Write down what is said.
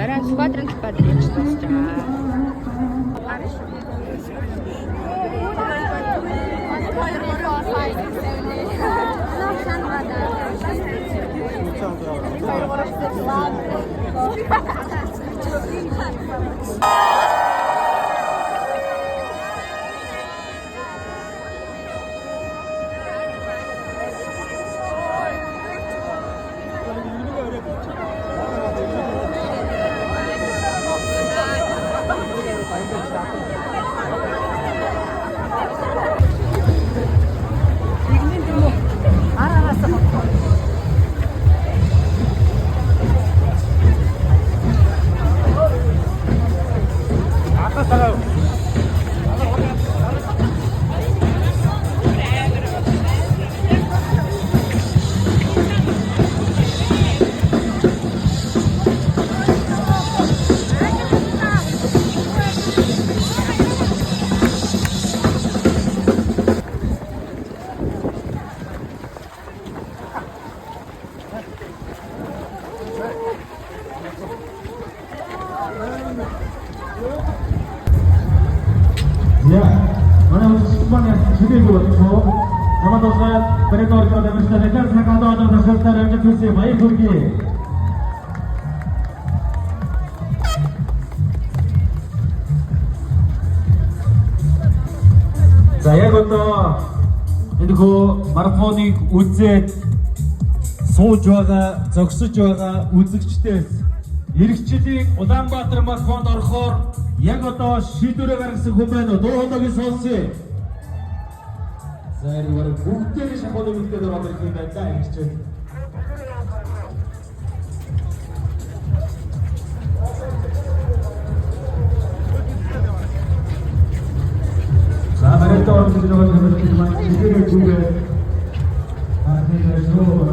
Орой сквадрон гэж тусч байгаа. За яг одоо энэхүү марафоныг үзээд сууж байгаа, зогсож байгаа үзэгчдээс эх жилийн Улаанбаатар марафонд орохоор яг одоо шийдвэрээ гаргасан хүн байна уу? Дуу хоолойг сонсъё. За энэ бүгдээ шахуулын үлдээд байгаа юм байна да ингэж. Америкт орж ирж байгаа хүмүүс маань ихээр зүгээр ахиад шоу